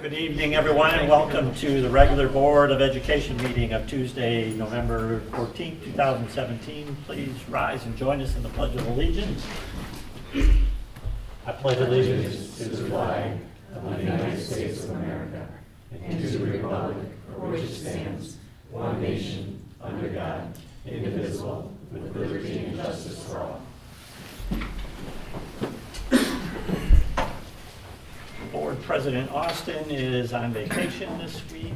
Good evening, everyone, and welcome to the regular Board of Education meeting of Tuesday, November 14th, 2017. Please rise and join us in the Pledge of Allegiance. I pledge allegiance to the flag of the United States of America and to the republic for which it stands, one nation, under God, indivisible, with liberty and justice for all. Board President Austin is on vacation this week.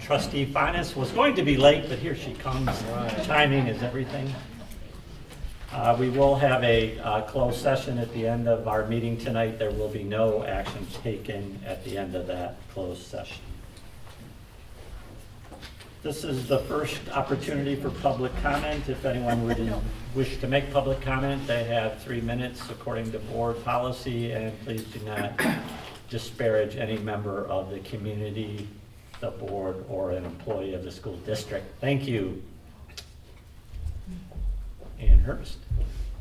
Trustee Finance was going to be late, but here she comes. Timing is everything. We will have a closed session at the end of our meeting tonight. There will be no action taken at the end of that closed session. This is the first opportunity for public comment. If anyone would wish to make public comment, they have 3 minutes according to board policy, and please do not disparage any member of the community, the board, or an employee of the school district. Thank you. Ann Hurst.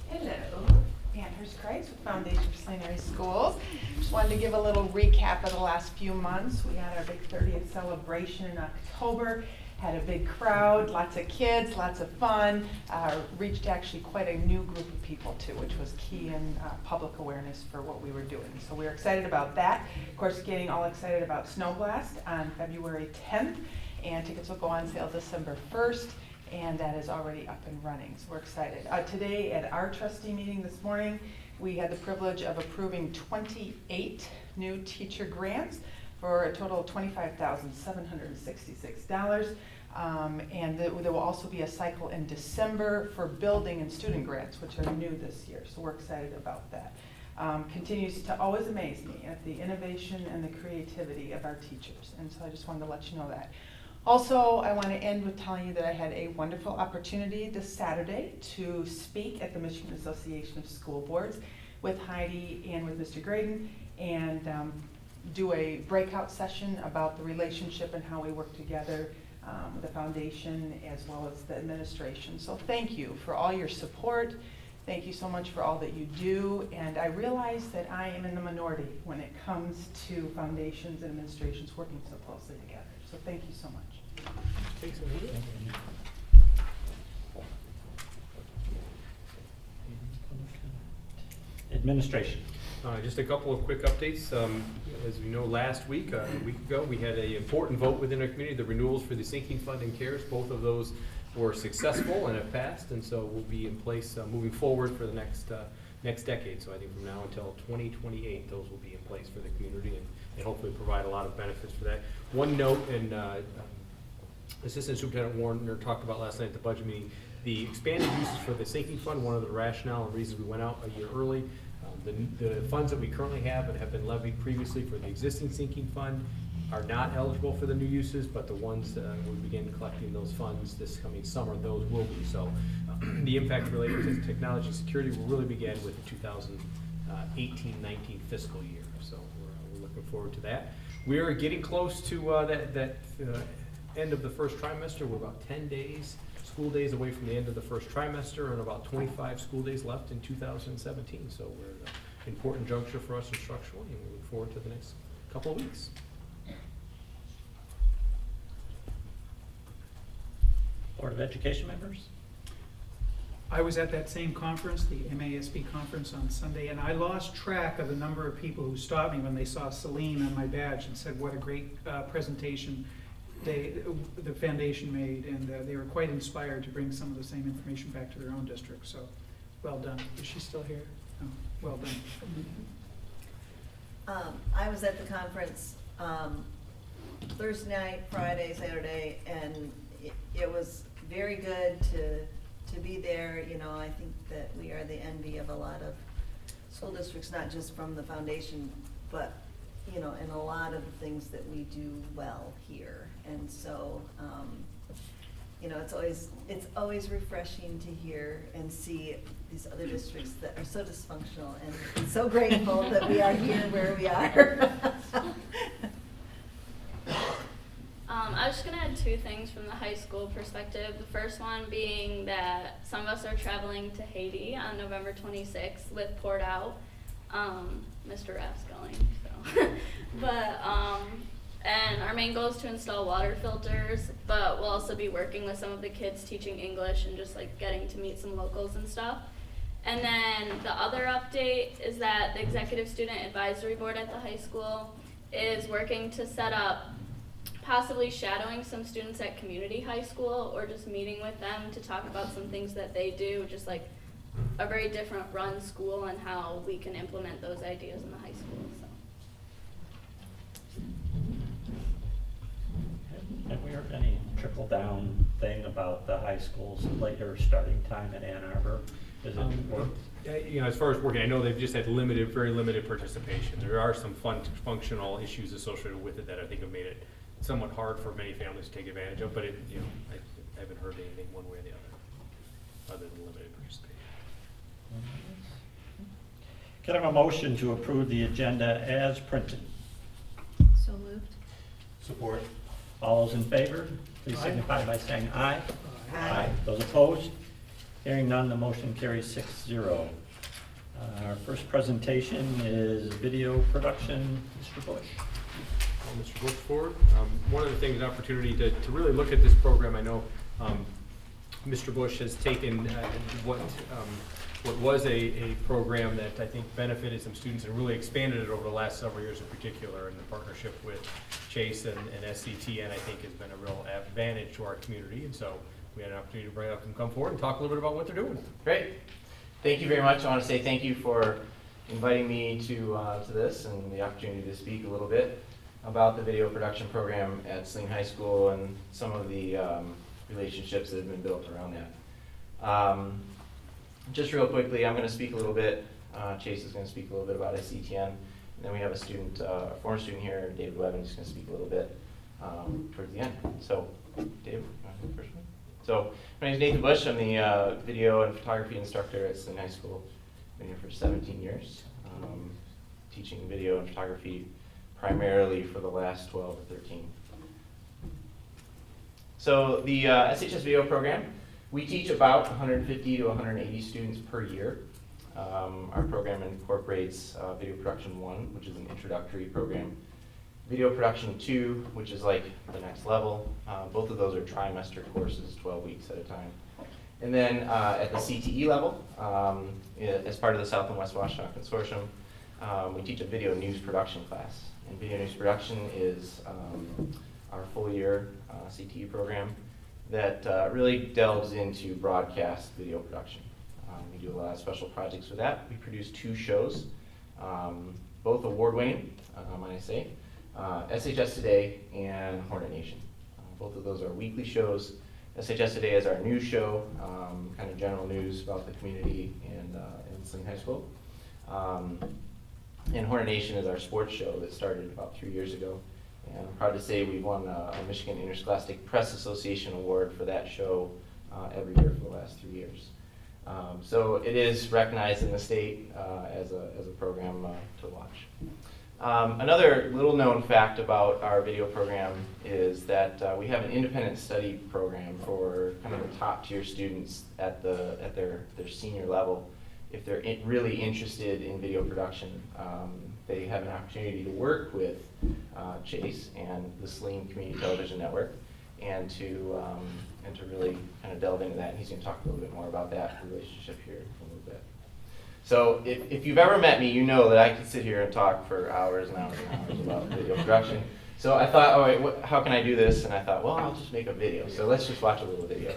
Hello, Ann Hurst Kreitz with Foundation for Saline Schools. Just wanted to give a little recap of the last few months. We had our big 30th celebration in October. Had a big crowd, lots of kids, lots of fun. Reached actually quite a new group of people too, which was key in public awareness for what we were doing. So we were excited about that. Of course, getting all excited about Snow Blast on February 10th, and tickets will go on sale December 1st, and that is already up and running. So we're excited. Today at our trustee meeting this morning, we had the privilege of approving 28 new teacher grants for a total of $25,766. And there will also be a cycle in December for building and student grants, which are new this year. So we're excited about that. Continues to always amaze me at the innovation and the creativity of our teachers. And so I just wanted to let you know that. Also, I want to end with telling you that I had a wonderful opportunity this Saturday to speak at the Michigan Association of School Boards with Heidi and with Mr. Graydon, and do a breakout session about the relationship and how we work together with the foundation as well as the administration. So thank you for all your support. Thank you so much for all that you do. And I realize that I am in the minority when it comes to foundations and administrations working so closely together. So thank you so much. Thanks. Administration. Just a couple of quick updates. As you know, last week, a week ago, we had an important vote within our community, the renewals for the sinking fund and CARES. Both of those were successful and have passed, and so will be in place moving forward for the next decade. So I think from now until 2028, those will be in place for the community and hopefully provide a lot of benefits for that. One note, and Assistant Superintendent Warner talked about last night at the budget meeting, the expanded uses for the sinking fund. One of the rationale and reasons we went out a year early. The funds that we currently have and have been levied previously for the existing sinking fund are not eligible for the new uses, but the ones that we begin collecting those funds this coming summer, those will be. So the impact related to technology security will really begin with the 2018-19 fiscal year. So we're looking forward to that. We are getting close to that end of the first trimester. We're about 10 days. School days away from the end of the first trimester, and about 25 school days left in 2017. So we're at an important juncture for us instructionally, and we look forward to the next couple of weeks. Board of Education members. I was at that same conference, the MASB conference on Sunday, and I lost track of the number of people who stopped me when they saw Saline on my badge and said what a great presentation the foundation made, and they were quite inspired to bring some of the same information back to their own district. So, well done. Is she still here? Oh, well done. I was at the conference Thursday night, Friday, Saturday, and it was very good to be there. You know, I think that we are the envy of a lot of school districts, not just from the foundation, but you know, and a lot of the things that we do well here. And so, you know, it's always refreshing to hear and see these other districts that are so dysfunctional, and so grateful that we are here where we are. I was just going to add two things from the high school perspective. The first one being that some of us are traveling to Haiti on November 26th with Poured Out. Mr. Raff's going, so. But and our main goal is to install water filters, but we'll also be working with some of the kids teaching English and just like getting to meet some locals and stuff. And then the other update is that the Executive Student Advisory Board at the high school is working to set up possibly shadowing some students at community high school or just meeting with them to talk about some things that they do, just like a very different run school and how we can implement those ideas in the high school. So. Have we heard any trickle down thing about the high school's later starting time at Ann Arbor? Does it work? You know, as far as working, I know they've just had limited, very limited participation. There are some functional issues associated with it that I think have made it somewhat hard for many families to take advantage of, but it, you know, I haven't heard anything one way or the other than limited participation. Can I have a motion to approve the agenda as printed? So moved. Support. All those in favor, please Aye. signify by saying aye. Aye. Those opposed? Hearing none, the motion carries 6-0. Our first presentation is video production. Mr. Bush. Mr. Bush forward. One of the things, an opportunity to really look at this program. I know Mr. Bush has taken what was a program that I think benefited some students and really expanded it over the last several years in particular, and the partnership with Chase and SCTN I think has been a real advantage to our community, and so we had an opportunity to bring up and come forward and talk a little bit about what they're doing. Great. Thank you very much. I want to say thank you for inviting me to this and the opportunity to speak a little bit about the video production program at Saline High School and some of the relationships that have been built around that. Just real quickly, I'm going to speak a little bit. Chase is going to speak a little bit about SCTN. And then we have a student, a former student here, David Webb, who's going to speak a little bit towards the end. So, Dave, first one. So, my name is Nathan Bush. I'm the video and photography instructor at Saline High School. Been here for 17 years, teaching video and photography primarily for the last 12 to 13. So, the SHS video program, we teach about 150 to 180 students per year. Our program incorporates Video Production 1, which is an introductory program, Video Production 2, which is like the next level. Both of those are trimester courses, 12 weeks at a time. And then at the CTE level, as part of the South and West Washtenaw Consortium, we teach a video news production class. And video news production is our full year CTE program that really delves into broadcast video production. We do a lot of special projects with that. We produce 2 shows, both award-winning, might I say, SHS Today and Hornet Nation. Both of those are weekly shows. SHS Today is our news show, kind of general news about the community and Saline High School. And Hornet Nation is our sports show that started about 3 years ago. And I'm proud to say we've won a Michigan Interscholastic Press Association award for that show every year for the last 3 years. So it is recognized in the state as a program to watch. Another little known fact about our video program is that we have an independent study program for kind of the top tier students at their senior level. If they're really interested in video production, they have an opportunity to work with Chase and the Saline Community Television Network, and to really kind of delve into that. And he's going to talk a little bit more about that relationship here in a little bit. So if you've ever met me, you know that I could sit here and talk for hours and hours and hours about video production. So I thought, all right, how can I do this? And I thought, well, I'll just make a video. So let's just watch a little video.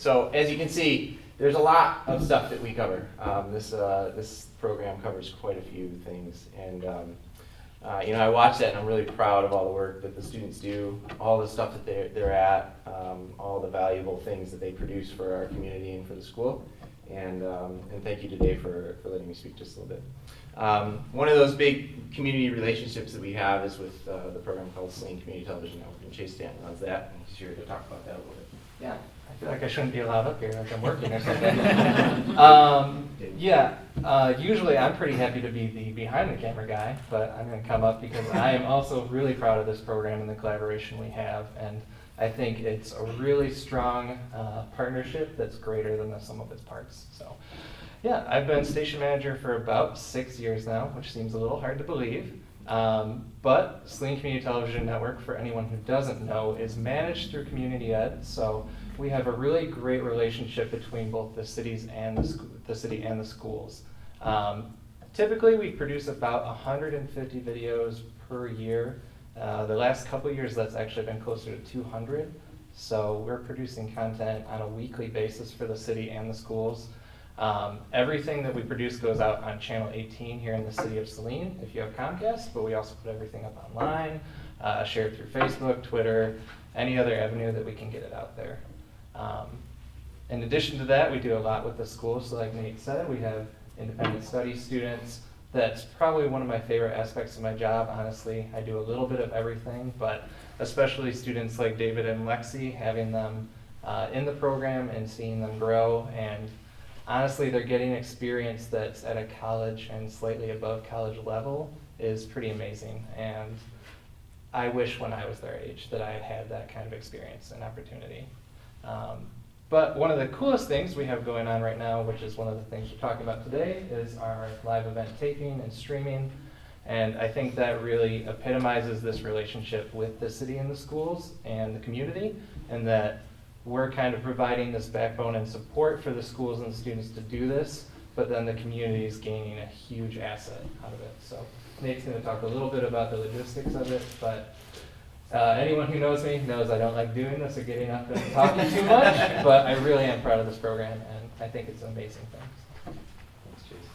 So as you can see, there's a lot of stuff that we cover. This program covers quite a few things, and I watch that and I'm really proud of all the work that the students do, all the stuff that they're at, all the valuable things that they produce for our community and for the school. And thank you today for letting me speak just a little bit. One of those big community relationships that we have is with the program called Saline Community Television Network, and Chase Stanton runs that, and he's here to talk about that a little bit. Yeah, I feel like I shouldn't be allowed up here like I'm working or something. Usually I'm pretty happy to be the behind the camera guy, but I'm going to come up because I am also really proud of this program and the collaboration we have, and I think it's a really strong partnership that's greater than the sum of its parts. So, yeah, I've been station manager for about 6 years now, which seems a little hard to believe. But Saline Community Television Network, for anyone who doesn't know, is managed through Community Ed. So we have a really great relationship between both the cities and the city and the schools. Typically, we produce about 150 videos per year. The last couple of years, that's actually been closer to 200. So we're producing content on a weekly basis for the city and the schools. Everything that we produce goes out on Channel 18 here in the city of Saline if you have Comcast, but we also put everything up online, share it through Facebook, Twitter, any other avenue that we can get it out there. In addition to that, we do a lot with the schools. So like Nate said, we have independent study students. That's probably one of my favorite aspects of my job, honestly. I do a little bit of everything, but especially students like David and Lexi, having them in the program and seeing them grow. And honestly, they're getting experience that's at a college and slightly above college level is pretty amazing. And I wish when I was their age that I had had that kind of experience and opportunity. But one of the coolest things we have going on right now, which is one of the things we're talking about today, is our live event taping and streaming. And I think that really epitomizes this relationship with the city and the schools and the community, and that we're kind of providing this backbone and support for the schools and the students to do this, but then the community is gaining a huge asset out of it. So Nate's going to talk a little bit about the logistics of it, but anyone who knows me knows I don't like doing this or getting up and talking too much, but I really am proud of this program, and I think it's an amazing thing. Thanks, Chase.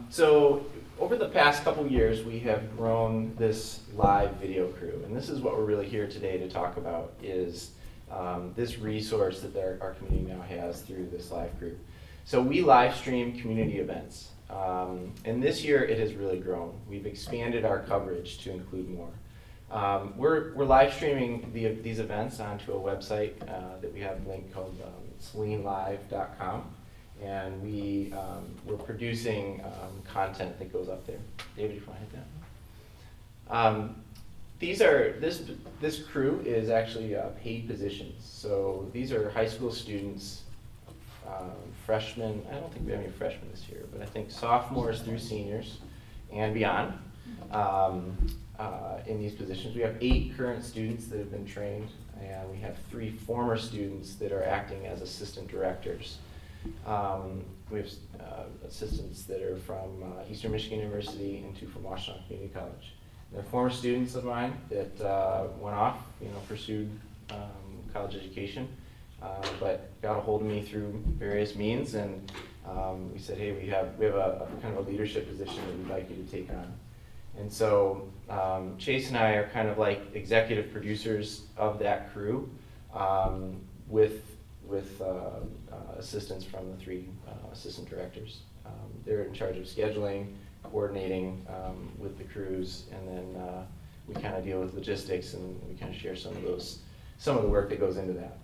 So over the past couple years, we have grown this live video crew, and this is what we're really here today to talk about, is this resource that our community now has through this live group. So we live stream community events, and this year it has really grown. We've expanded our coverage to include more. We're live streaming these events onto a website that we have a link called salinelive.com, and we're producing content that goes up there. David, if you want to hit that. This crew is actually paid positions. So these are high school students, freshmen. I don't think we have any freshmen this year, but I think sophomores through seniors and beyond. In these positions, we have 8 current students that have been trained, and we have 3 former students that are acting as assistant directors. We have assistants that are from Eastern Michigan University and 2 from Washington Community College. They're former students of mine that went off, pursued college education, but got a hold of me through various means, and we said, hey, we have a kind of a leadership position that we'd like you to take on. And so Chase and I are kind of like executive producers of that crew, with assistance from the 3 assistant directors. They're in charge of scheduling, coordinating with the crews, and then we kind of deal with logistics, and we kind of share some of the work that goes into that.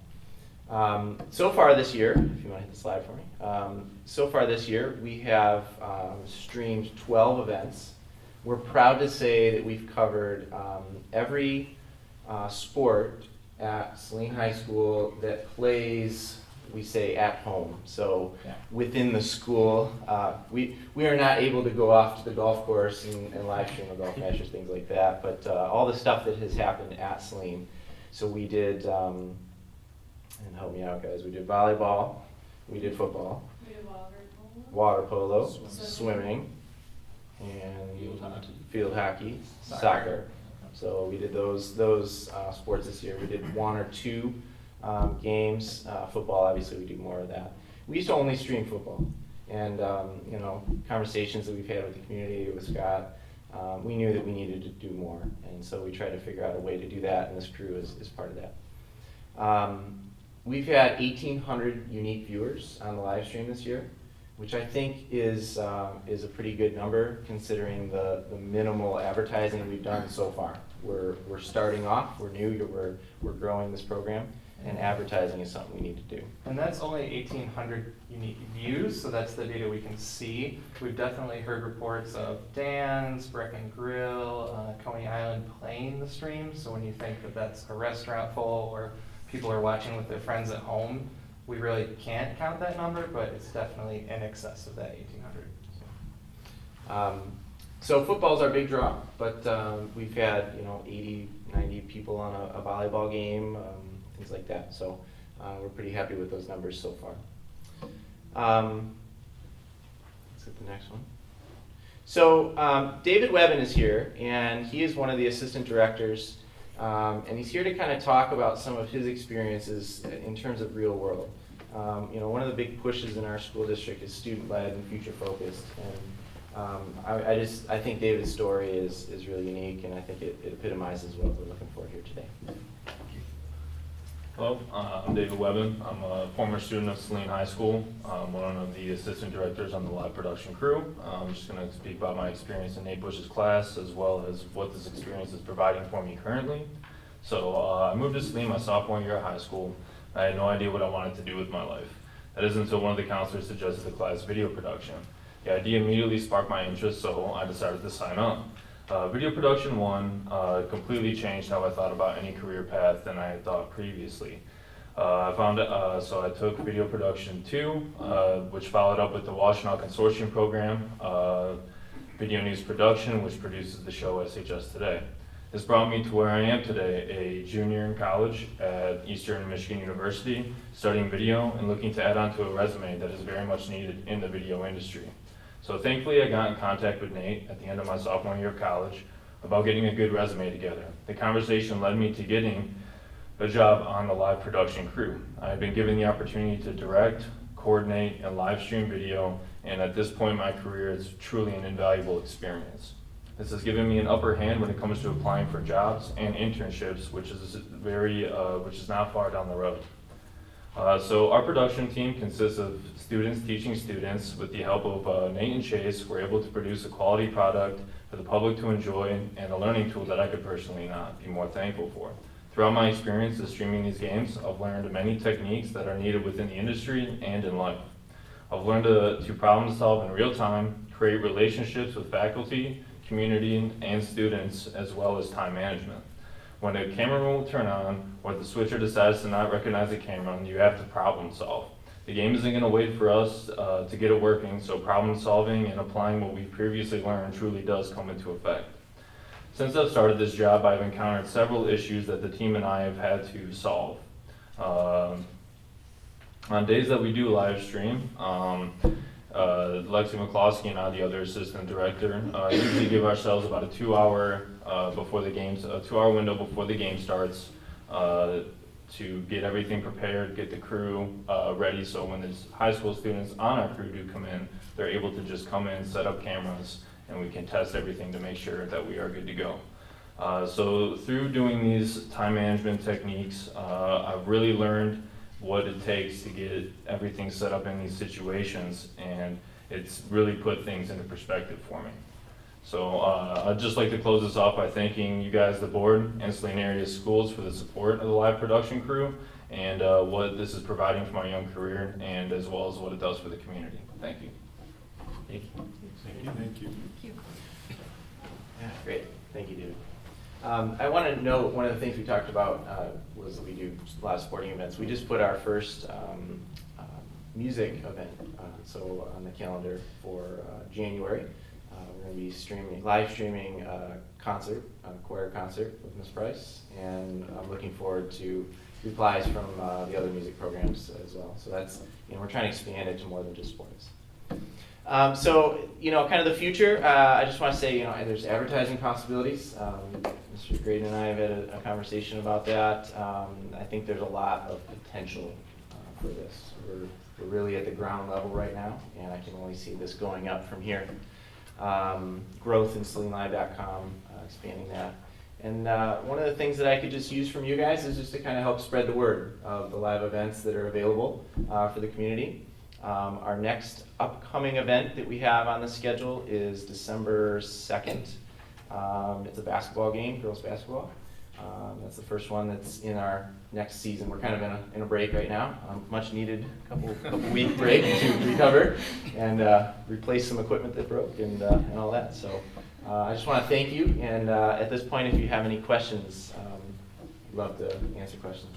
So far this year, if you want to hit the slide for me, so far this year we have streamed 12 events. We're proud to say that we've covered every sport at Saline High School that plays, we say, at home. So within the school, we are not able to go off to the golf course and live stream a golf match or things like that, but all the stuff that has happened at Saline. So we did, and help me out guys, we did volleyball, we did football, We did water polo, swimming, and field hockey, soccer. So we did those sports this year. We did 1 or 2 games. Football, obviously, we do more of that. We used to only stream football, and conversations that we've had with the community, with Scott, we knew that we needed to do more, and so we tried to figure out a way to do that, and this crew is part of that. We've had 1,800 unique viewers on the live stream this year, which I think is a pretty good number considering the minimal advertising we've done so far. We're starting off, we're new, we're growing this program, and advertising is something we need to do. And that's only 1,800 unique views, so that's the data we can see. We've definitely heard reports of Dan's, Brick and Grill, Coney Island playing the stream, so when you think that that's a restaurant full or people are watching with their friends at home, we really can't count that number, but it's definitely in excess of that 1,800. So football's our big draw, but we've had 80, 90 people on a volleyball game, things like that. So we're pretty happy with those numbers so far. Let's hit the next one. So David Webben is here, and he is one of the assistant directors, and he's here to kind of talk about some of his experiences in terms of real world. One of the big pushes in our school district is student-led and future-focused, and I think David's story is really unique, and I think it epitomizes what we're looking for here today. Hello, I'm David Webben. I'm a former student of Saline High School. I'm one of the assistant directors on the live production crew. I'm just going to speak about my experience in Nate Bush's class, as well as what this experience is providing for me currently. So I moved to Saline my sophomore year of high school. I had no idea what I wanted to do with my life. That isn't until one of the counselors suggested the class video production. The idea immediately sparked my interest, so I decided to sign up. Video production 1 completely changed how I thought about any career path than I had thought previously. So I took video production 2, which followed up with the Washtenaw Consortium program, video news production, which produces the show SHS Today. This brought me to where I am today, a junior in college at Eastern Michigan University, studying video and looking to add on to a resume that is very much needed in the video industry. So thankfully I got in contact with Nate at the end of my sophomore year of college about getting a good resume together. The conversation led me to getting a job on the live production crew. I had been given the opportunity to direct, coordinate, and live stream video, and at this point in my career it's truly an invaluable experience. This has given me an upper hand when it comes to applying for jobs and internships, which is not far down the road. So our production team consists of students teaching students. With the help of Nate and Chase, we're able to produce a quality product for the public to enjoy and a learning tool that I could personally not be more thankful for. Throughout my experience of streaming these games, I've learned many techniques that are needed within the industry and in life. I've learned to problem solve in real time, create relationships with faculty, community, and students, as well as time management. When a camera will turn on, or the switcher decides to not recognize the camera, you have to problem solve. The game isn't going to wait for us to get it working, so problem solving and applying what we've previously learned truly does come into effect. Since I've started this job, I've encountered several issues that the team and I have had to solve. On days that we do live stream, Lexi McCloskey and I, the other assistant director, usually give ourselves about a 2-hour window before the game starts to get everything prepared, get the crew ready, so when there's high school students on our crew do come in, they're able to just come in, set up cameras, and we can test everything to make sure that we are good to go. So through doing these time management techniques, I've really learned what it takes to get everything set up in these situations, and it's really put things into perspective for me. So I'd just like to close this off by thanking you guys, the board, and Saline area schools for the support of the live production crew and what this is providing for my young career, and as well as what it does for the community. Thank you. Thank you. Thank you. Yeah, great. Thank you, David. I want to note one of the things we talked about was that we do a lot of sporting events. We just put our first music event on the calendar for January. We're going to be live streaming a choir concert with Ms. Price, and I'm looking forward to replies from the other music programs as well. So that's, we're trying to expand it to more than just sports. So, kind of the future, I just want to say, there's advertising possibilities. Mr. Graydon and I have had a conversation about that. I think there's a lot of potential for this. We're really at the ground level right now, and I can only see this going up from here. Growth in SalineLive.com, expanding that. And one of the things that I could just use from you guys is just to kind of help spread the word of the live events that are available for the community. Our next upcoming event that we have on the schedule is December 2nd. It's a basketball game, girls basketball. That's the first one that's in our next season. We're kind of in a break right now, much needed couple week break to recover and replace some equipment that broke and all that. So I just want to thank you. And at this point, if you have any questions, I'd love to answer questions.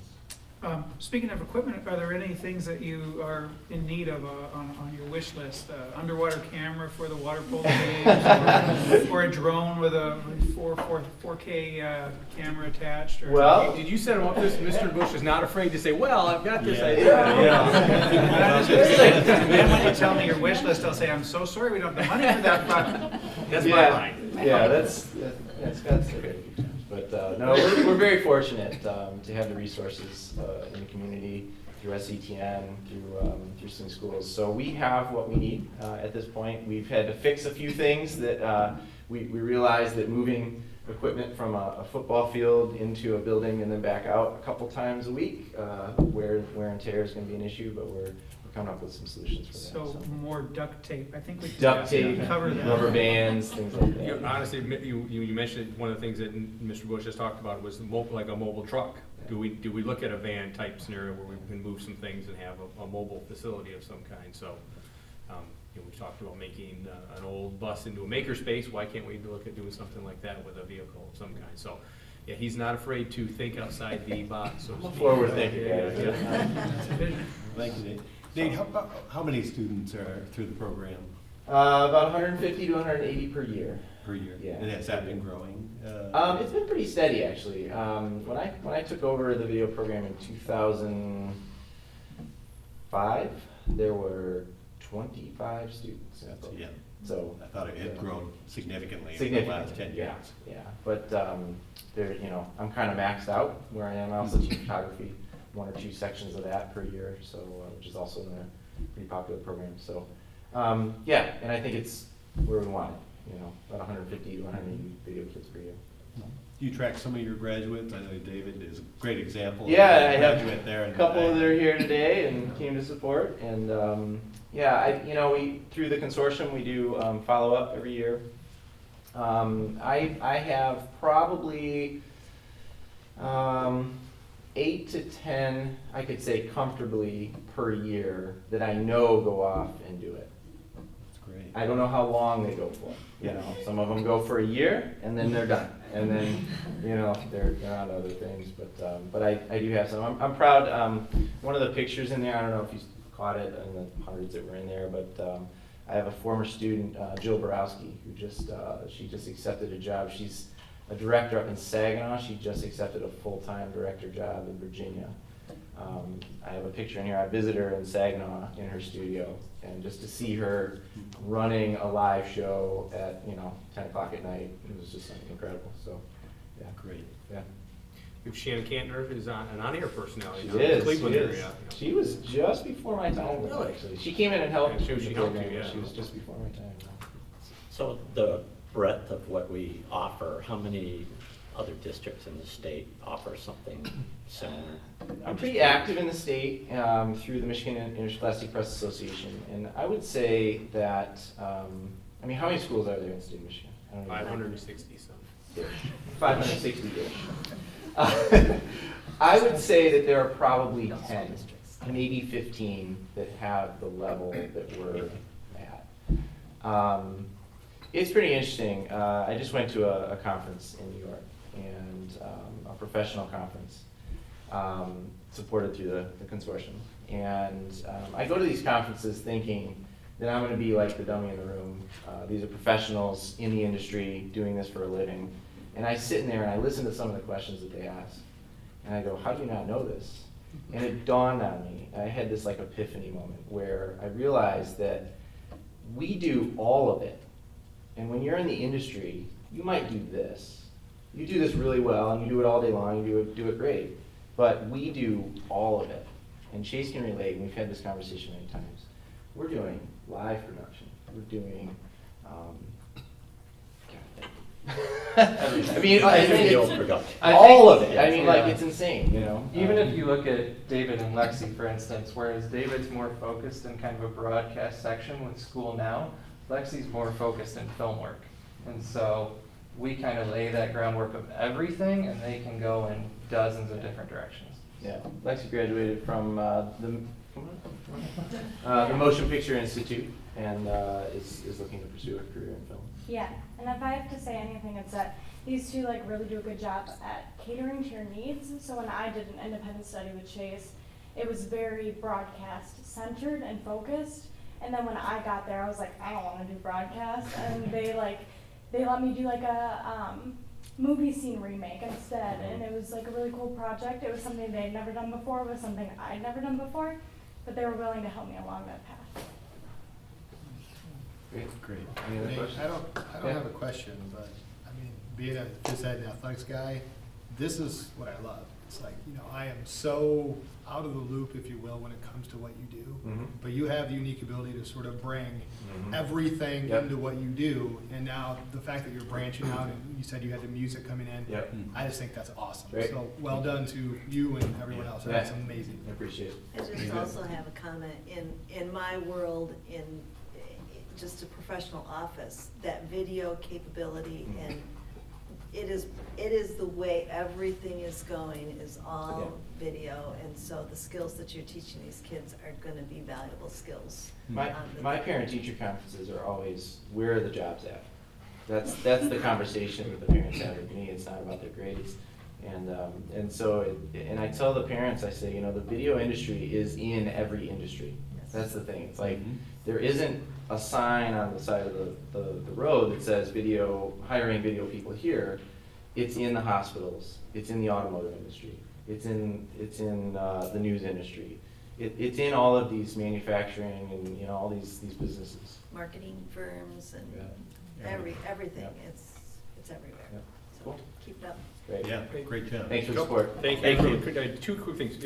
Speaking of equipment, are there any things that you are in need of on your wish list? Underwater camera for the water polo games, or a drone with a 4K camera attached? Or Well, Did you set him up this? Mr. Bush is not afraid to say, well, I've got this idea. But I'm just gonna say, then when you tell me your wish list, I'll say, I'm so sorry, we don't have the money for that, but That's my line. Yeah, that's okay. But no, we're very fortunate to have the resources in the community through SETN, through some schools. So we have what we need at this point. We've had to fix a few things that we realized that moving equipment from a football field into a building and then back out a couple times a week, wear and tear is going to be an issue, but we're coming up with some solutions for that. so more duct tape. I think we can Duct tape, cover that. rubber bands, things like that. Honestly, you mentioned one of the things that Mr. Bush just talked about was like a mobile truck. Do we look at a van type scenario where we can move some things and have a mobile facility of some kind? So, we've talked about making an old bus into a makerspace. Why can't we look at doing something like that with a vehicle of some kind? So, yeah, he's not afraid to think outside the box. So to speak. Forward thinking, guys. Thank you, Dave. Dave, how many students are through the program About 150 to 180 per year. per year? Yeah. And has that been growing? It's been pretty steady, actually. When I took over the video program in 2005, there were 25 students. Yeah. So I thought it had grown significantly in the significantly, last 10 yeah, years. yeah. But there, I'm kind of maxed out where I am. I also teach photography, 1 or 2 sections of that per year, so which is also in a pretty popular program. So yeah, and I think it's where we want it. About 150 to 180 video kids per year. Do you track some of your graduates? I know David is a great example. Yeah, of I a have graduate there. a couple that are here today and came to support. And yeah, we through the consortium we do follow up every year. I have probably 8 to 10, I could say comfortably per year that I know go off and do it. That's great. I don't know how long they go for. Some of them go for a year and then they're done, and then they're on other things. But I do have some. I'm proud. One of the pictures in there, I don't know if you caught it in the hundreds that were in there, but I have a former student, Jill Borowski, who she just accepted a job. She's a director up in Saginaw. She just accepted a full-time director job in Virginia. I have a picture in here. I visited her in Saginaw in her studio, and just to see her running a live show at 10 o'clock at night, it was just incredible. So, yeah, Great. yeah. If Shannon Cantner is an on-air personality. She down in the is. Cleveland She is. area. She was just before my time, Really? actually. She came in and helped. Yeah, she with the helped you, program, but yeah. She was just before my time. So the breadth of what we offer, how many other districts in the state offer something similar? I'm pretty active in the state through the Michigan Interscholastic Press Association, and I would say that, how many schools are there in the state of Michigan? I don't know. 560 some. 560-ish. I would say that there are probably 10, maybe 15 that have the level that we're at. It's pretty interesting. I just went to a conference in New York, and a professional conference supported through the consortium. And I go to these conferences thinking that I'm going to be like the dummy in the room. These are professionals in the industry doing this for a living. And I sit in there and I listen to some of the questions that they ask. And I go, how do you not know this? And it dawned on me. I had this epiphany moment where I realized that we do all of it. And when you're in the industry, you might do this. You do this really well, and you do it all day long, you do it great. But we do all of it. And Chase can relate, and we've had this conversation many times. We're doing live production. We're doing, I mean, all of it. I mean, like, it's insane, you know? Even if you look at David and Lexi, for instance, whereas David's more focused in kind of a broadcast section with School Now, Lexi's more focused in film work. And so we kind of lay that groundwork of everything, and they can go in dozens of different directions. Yeah, Lexi graduated from the Motion Picture Institute and is looking to pursue a career in film. Yeah, and if I have to say anything, it's that these two like really do a good job at catering to your needs. So when I did an independent study with Chase, it was very broadcast centered and focused. And then when I got there, I was like, I don't want to do broadcast, and they let me do like a movie scene remake instead, and it was like a really cool project. It was something they'd never done before. It was something I'd never done before, but they were willing to help me along that path. Great. Any other Nate, questions? I don't have a question, but I mean, being a phys ed and athletics guy, this is what I love. It's like, you know, I am so out of the loop, if you will, when it comes to what you do. Mhm. But you have the unique ability to sort of bring Mhm. everything Yep. into what you do. And now the fact that you're branching out, and you said you had the music coming in, Yep. I just think that's awesome. Great. So well done to you and everyone else. Yeah. That's amazing. I appreciate it. I just also have a comment, in my world, in just a professional office, that video capability, and it is the way everything is going, is all video, and so the skills that you're teaching these kids are gonna be valuable skills. My parent-teacher conferences are always, where are the jobs at? That's the conversation that the parents have with me. It's not about their grades. And so, and I tell the parents, I say, you know, the video industry is in every industry. Yes. That's the thing. It's like, there isn't a sign on the side of the road that says hiring video people here. It's in the hospitals. It's in the automotive industry. It's in the news industry. It's in all of these manufacturing and, you know, all these businesses. Marketing firms and Yeah. everything, Yeah. it's everywhere. Yep. So Cool. keep it up. Great. Yeah, great job. Thanks for the support. Thank you. Two quick things.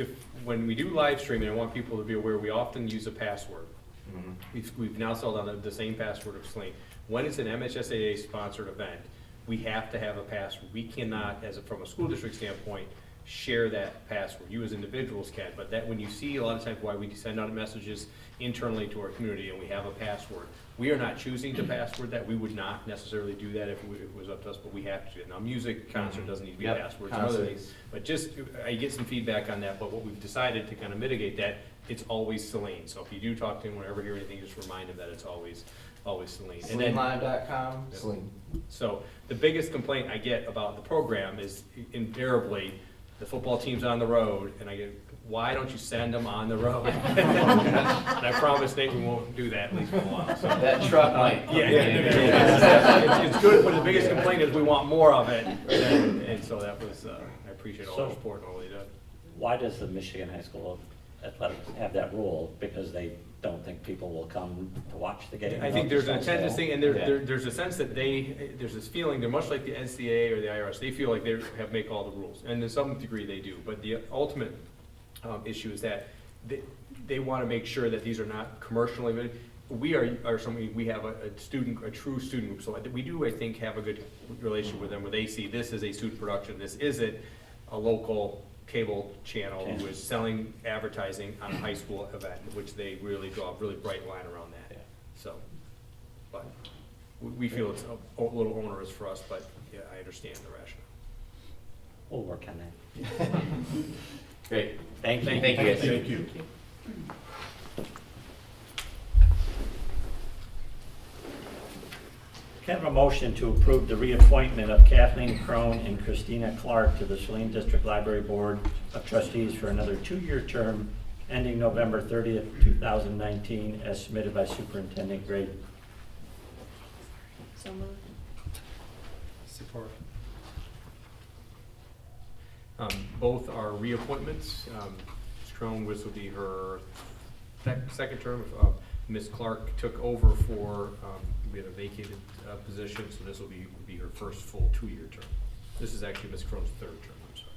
When we do live streaming, I want people to be aware, we often use a password. Mhm. We've now settled on the same password of Saline. When it's an MHSAA sponsored event, we have to have a password. We cannot, from a school district standpoint, share that password. You as individuals can, but that when you see a lot of times why we send out messages internally to our community and we have a password, we are not choosing to password that. We would not necessarily do that if it was up to us, but we have to do it. Now, music, concert doesn't need to be Yep, passwords and other concerts. things. But just, I get some feedback on that, but what we've decided to kind of mitigate that, it's always Saline. So if you do talk to him, whenever you hear anything, just remind him that it's always Saline. And then- SalineLive.com, Yeah. Saline. So the biggest complaint I get about the program is invariably, the football team's on the road, and I get, why don't you send them on the road? And I promise Nate, we won't do that at least for a while, so. That truck might. It's good, but the biggest complaint is we want more of it, and so that was, I appreciate all the So- support and all they did. Why does the Michigan High School Athletics have that rule? Because they don't think people will come to watch the game? I think there's an tendency, and Yeah. there's a sense that there's this feeling, they're much like the NCAA or the IRS, they feel like they make all the rules, and to some degree they do, but the ultimate issue is that they want to make sure that these are not commercially, we we have a true student group, so we do, I think, have a good relationship with them, where they see this is a student production, this isn't a local cable channel who is selling advertising on a high school event, which they really draw a really bright line around that. Yeah. So, but we feel it's a little onerous for us, but yeah, I understand the rationale. We'll work on that. Great. Thank you. Thank you, guys. Thank you. Can I have a motion to approve the reappointment of Kathleen Crone and Christina Clark to the Saline District Library Board of Trustees for another 2-year term ending November 30th, 2019, as submitted by Superintendent Grady? So moved. Support. Both are reappointments. Ms. Crone, this will be her second term. Ms. Clark took over for, we had a vacated position, so this will be her first full 2-year term. This is actually Ms. Cron's 3rd term, I'm sorry.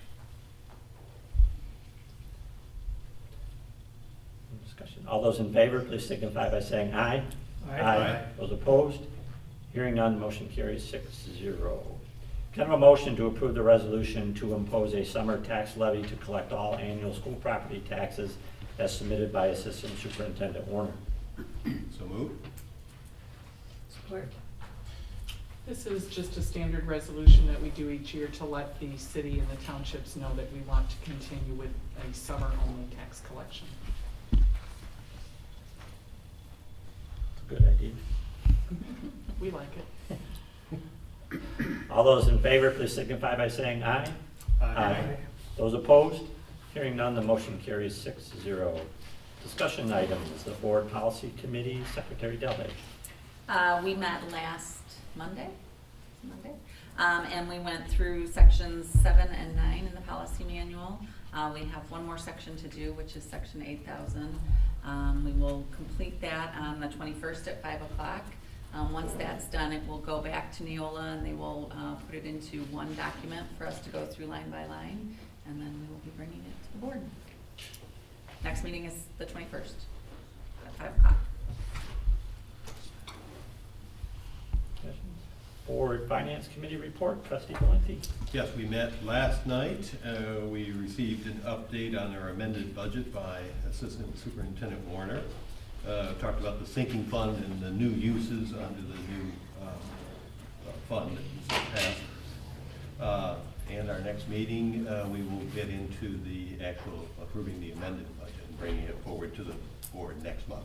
Discussion. All those in favor, please signify by saying aye. Aye. Those opposed? Hearing none, motion carries 6-0. Can I have a motion to approve the resolution to impose a summer tax levy to collect all annual school property taxes as submitted by Assistant Superintendent Warner? So moved. Support. This is just a standard resolution that we do each year to let the city and the townships know that we want to continue with a summer-only tax collection. Good idea. We like it. All those in favor, please signify by saying aye. Those opposed? Hearing none, the motion carries 6-0. Discussion items, the Board Policy Committee, Secretary Delhay. We met last Monday, and we went through sections 7 and 9 in the policy manual. We have one more section to do, which is section 8,000. We will complete that on the 21st at 5 o'clock. Once that's done, it will go back to Neola, and they will put it into one document for us to go through line by line, and then we will be bringing it to the board. Next meeting is the 21st at 5 o'clock. Board Finance Committee report, Trustee Valenti. Yes, we met last night. We received an update on our amended budget by Assistant Superintendent Warner. Talked about the sinking fund and the new uses under the new fund that was passed. And our next meeting, we will get into the actual approving the amended budget and bringing it forward to the board next month.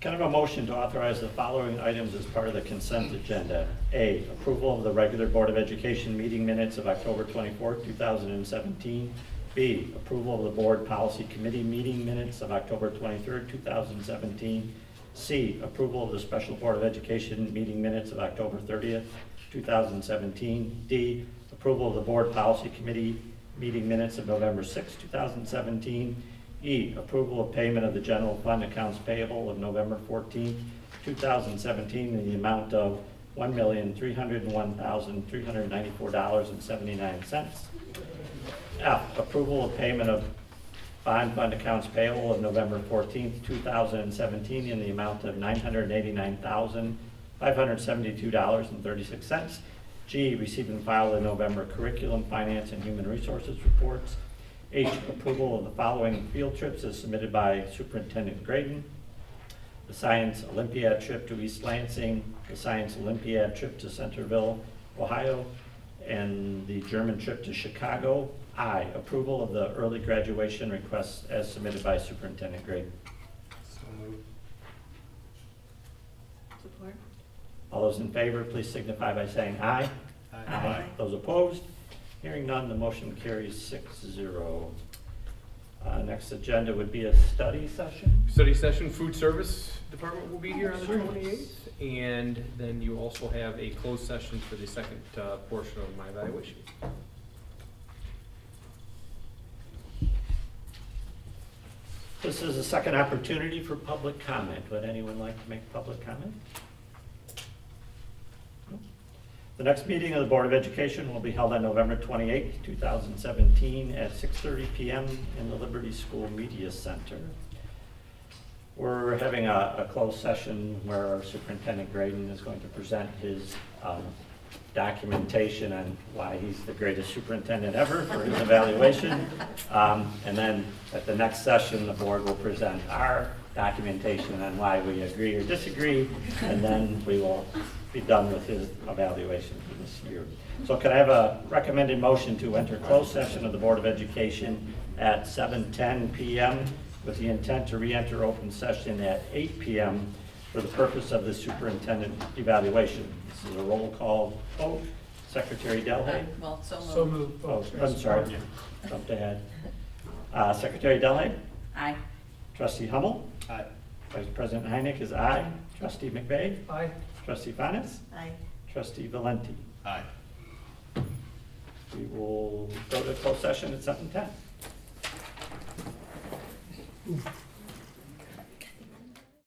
Can I have a motion to authorize the following items as part of the consent agenda? A, approval of the regular Board of Education meeting minutes of October 24, 2017. B, approval of the Board Policy Committee meeting minutes of October 23, 2017. C, approval of the Special Board of Education meeting minutes of October 30th, 2017. D, approval of the Board Policy Committee meeting minutes of November 6, 2017. E, approval of payment of the general fund accounts payable of November 14, 2017 in the amount of $1,301,394.79. F, approval of payment of bond fund accounts payable of November 14, 2017 in the amount of $989,572.36. G, receive and file the November curriculum, finance, and human resources reports. H, approval of the following field trips as submitted by Superintendent Graydon. The Science Olympiad trip to East Lansing, the Science Olympiad trip to Centerville, Ohio, and the German trip to Chicago. I, approval of the early graduation requests as submitted by Superintendent Graydon. So moved. Support. All those in favor, please signify by saying aye. Aye. Those opposed? Hearing none, the motion carries 6-0. Next agenda would be a study session. Study session, food service department will be here on the 28th. And then you also have a closed session for the second portion of my evaluation. This is a second opportunity for public comment. Would anyone like to make public comment? No? The next meeting of the Board of Education will be held on November 28, 2017 at 6:30 p.m. in the Liberty School Media Center. We're having a closed session where our Superintendent Graydon is going to present his documentation on why he's the greatest superintendent ever for his evaluation. And then at the next session, the board will present our documentation on why we agree or disagree, and then we will be done with his evaluation for this year. So could I have a recommended motion to enter closed session of the Board of Education at 7:10 p.m. with the intent to re-enter open session at 8 p.m. for the purpose of the superintendent evaluation. This is a roll call vote. Secretary Delhay? Well, so moved. So moved. Oh, I'm sorry. Jumped ahead. Secretary Delhay? Aye. Trustee Hummel? Aye. Vice President Heineck is aye. Trustee McVeigh? Aye. Trustee Fanis? Aye. Trustee Valenti? Aye. we will go to closed session at 7:10.